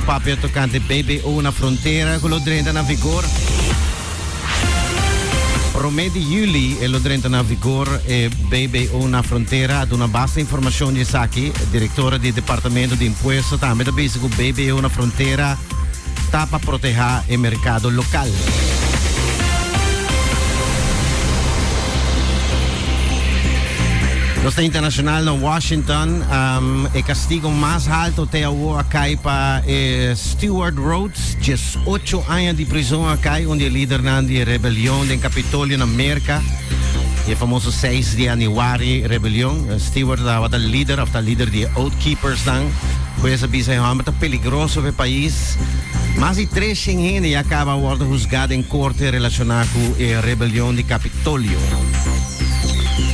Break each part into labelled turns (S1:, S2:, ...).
S1: papel tocante BBO na frontiera con lo drenta na vigor. Promedi juli e lo drenta na vigor e BBO na frontiera ad una base informazione di Saki, direttore del Dipartimento di Impuesto, también da basico BBO na frontiera tapa proteger il mercato locale. Los internacional en Washington, el castigo más alto te hubo acá para Stewart Rhodes, 18 años de prisión acá, donde el líder de la rebelión del Capitolio en América, el famoso 6 de januari rebelión. Stewart was el líder de Oath Keepers, pues es peligroso para el país. Más de 3 gente ya acaba de juzgar en corte relacionada con la rebelión del Capitolio.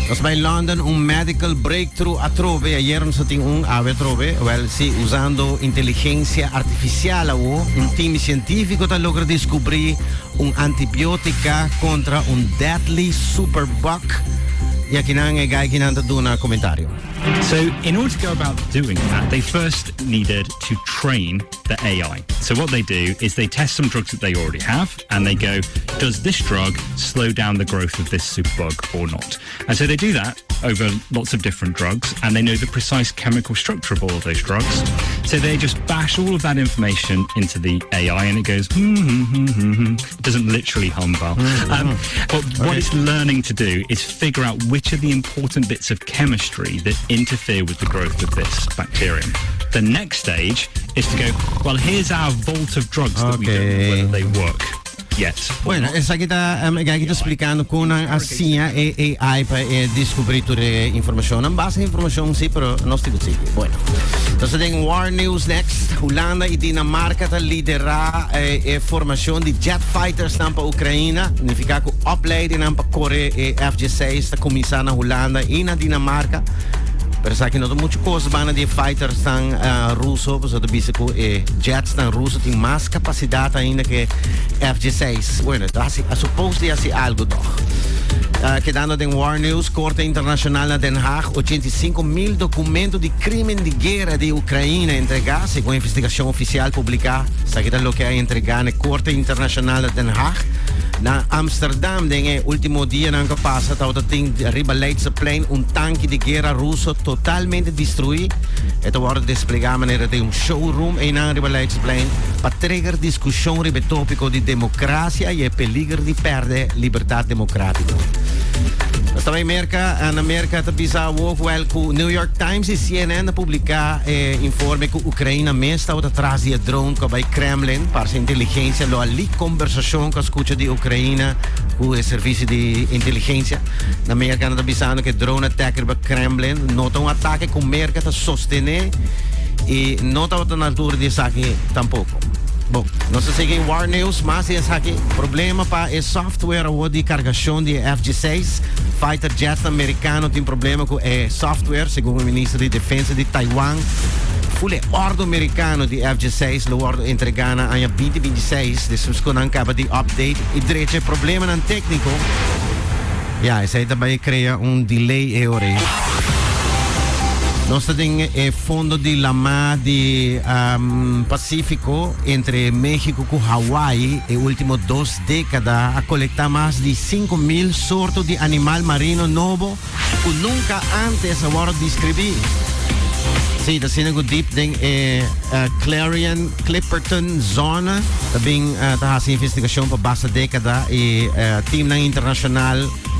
S1: Nos bij London un medical breakthrough a trove. Ayer nos ting un ave trove. Well, sí, usando inteligencia artificial, un team científico ta logra descubrir un antibiótica contra un deadly superbug. Y aquí nange gai kinanta duna comentario.
S2: So, in order to go about doing that, they first needed to train the AI. So what they do is they test some drugs that they already have, and they go, does this drug slow down the growth of this superbug or not? And so they do that over lots of different drugs, and they know the precise chemical structure of all of those drugs. So they just bash all of that information into the AI, and it goes, It doesn't literally hum well. But what it's learning to do is figure out which are the important bits of chemistry that interfere with the growth of this bacterium. The next stage is to go, well, here's our vault of drugs that we don't know whether they work yet.
S1: Bueno, esa kita explicando con assim e AI para descobrir toda informação. Não basta informação sim, pero não estou così. Bueno. Entonces tem War News next. Holanda e Dinamarca ta liderar formação de jet fighters para Ucrânia. Significa que opleiding para correr F-16 ta começar na Holanda e na Dinamarca. Pero sa que não muitas coisas van de fighters estão russo, porque o bicho jets estão russo tem mais capacidade ainda que F-16. Bueno, assim, a supposto de assim algo doch. Quedando em War News, Corte Internacional na Den Haag, 85.000 documentos de crime de guerra de Ucrânia entregar, segundo a investigação oficial publicada. Sa que lo que é entregar na Corte Internacional na Den Haag. Na Amsterdam, den último dia na passa, tava tem arriba Leidseplein tanque de guerra russo totalmente destruído. Esto wordt desplegado maneira de showroom na arriba Leidseplein para trigger discussão sobre tópico de democracia e peligro de perder liberdade democrática. Também na América também o New York Times e CNN publicar informe que a Ucrânia mesmo está atrás de drone que vai Kremlin para a inteligência, lo ali conversação que escuta de Ucrânia com o serviço de inteligência. Na América também sabe que drone attacker para Kremlin, nota ataque que a América está sostener e não está na altura de isso aqui tampouco. Bom, nós seguimos War News, mas esse aqui problema para o software de carregação de F-16. Fighter jets americano tem problema com o software, segundo o ministro de Defesa de Taiwan. Fule ordo americano de F-16 lo ordo entregado em 2026, después con acaba de update e direito problema não técnico. Ja, isso aí também cria delay ore. Nós temos o Fundo de Lama de Pacífico entre México e Hawaii, nas últimas 2 décadas, a coletar mais de 5.000 sortes de animal marino novo que nunca antes foram descritos. Sim, da Sinago Deep tem Clarion Clipperton Zona, também está a investigação para basta década e time internacional,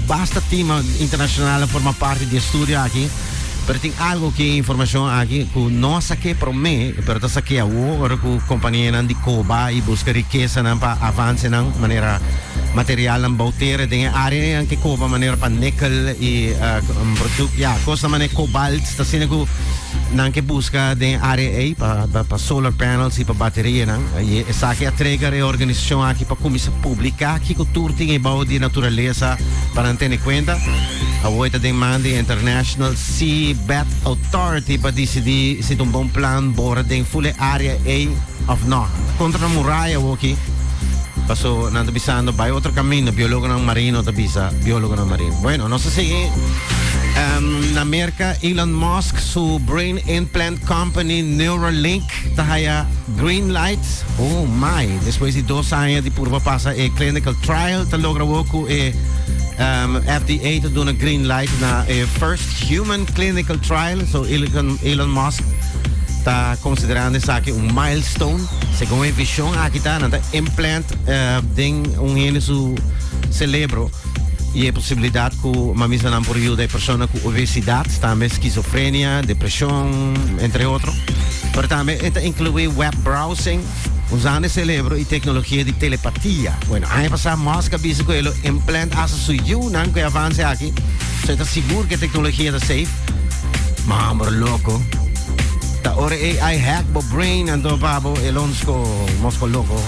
S1: basta time internacional forma parte de estudo aqui. Pero tem algo que informação aqui que não saquei para mim, pero tá saquei agora que a companhia de Cuba e busca riqueza para avançar na maneira material na bauteira, tem área que Cuba maneira para níquel e produto, coisa maneira cobalt, está sendo que não que busca tem área aí para solar panels e para bateria, não? E essa aqui a trigger é a organização aqui para começar a publicar que o tour tem bau de natureza para ter em conta. A outra demanda International Seabed Authority para decidir se um bom plano bora tem full área A of não. Contra a muralha aqui. Pasó nando bisando by otro camino, biólogo no marino tabisa, biólogo no marino. Bueno, no sé si en América Elon Musk su brain implant company Neuralink tahaya green light. Oh my, después de 2 años de purva pasa clinical trial ta logra woku FDA te doen een green light na first human clinical trial. So Elon Musk está considerando essa aqui milestone. Segundo a visão aqui tá, na implant ding hele su cerebro e a possibilidade que mamisa não por ajuda a pessoa com obesidade, também esquizofrenia, depressão, entre outros. Mas também inclui web browsing, usando o cérebro e tecnologia de telepatia. Bueno, aí passa Musk avisa que ele implant asa suyo, não que avance aqui. So está seguro que a tecnologia está safe. Mas louco. Ta ora AI hack bo brain ando babo elonsco mosco loco.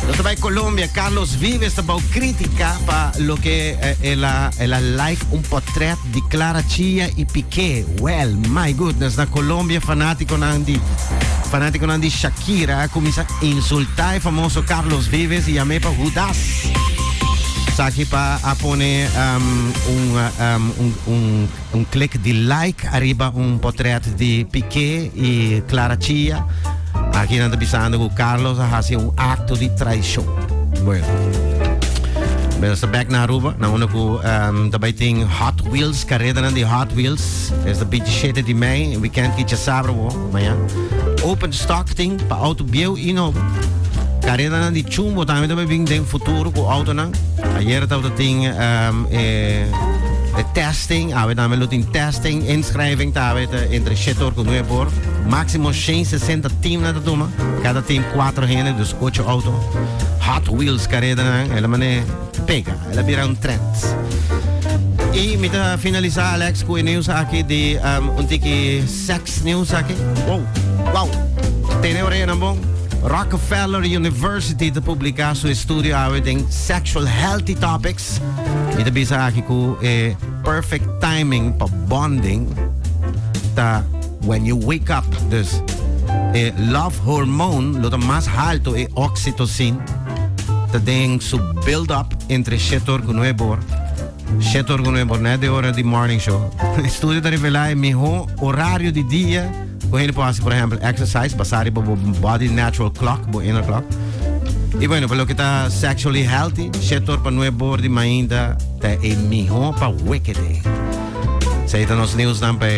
S1: Lo vai Colombia, Carlos Vives está bau crítica para lo que ela like un portrait de Clara Chia y Piqué. Well, my goodness, na Colombia fanático nandi Shakira comienza a insultar el famoso Carlos Vives y llamé para Judas. Saki pa a poner un clic de like arriba un portrait de Piqué y Clara Chia. Aqui nós estamos pensando que o Carlos faz acto de traição. Bueno, nós back na Aruba, na onde também tem Hot Wheels, carreira de Hot Wheels. É um beetje shit de mim, weekend que já sabe, mas open stock tem para auto bio e novo. Carreira de chumbo também tem futuro com auto não. Ayer estava tem de testing, we dan in testing, inschrijving, entre setor con nuevo, máximo 160 team na toma, cada team 4 gente, dus 8 auto, Hot Wheels carrera, ela mané pega, ela vira un trend. E me ta finalizar Alex com news aqui de tiki sex news aqui. Wow, tem orelha na bom. Rockefeller University te publicar su estudio in sexual healthy topics. Ito bisa aki ko perfect timing pa bonding ta when you wake up. Dus love hormone lo mas alto oxytocin ta ding su build up entre setor kunuebor na de hora di morning show. Estudio da rivela miho horário de dia. Correndo por ejemplo, exercise, basado por body natural clock, por inner clock. Y bueno, por lo que está sexually healthy, setor para nuevo de mainda, te mejor para wicked. Se está nos news dan para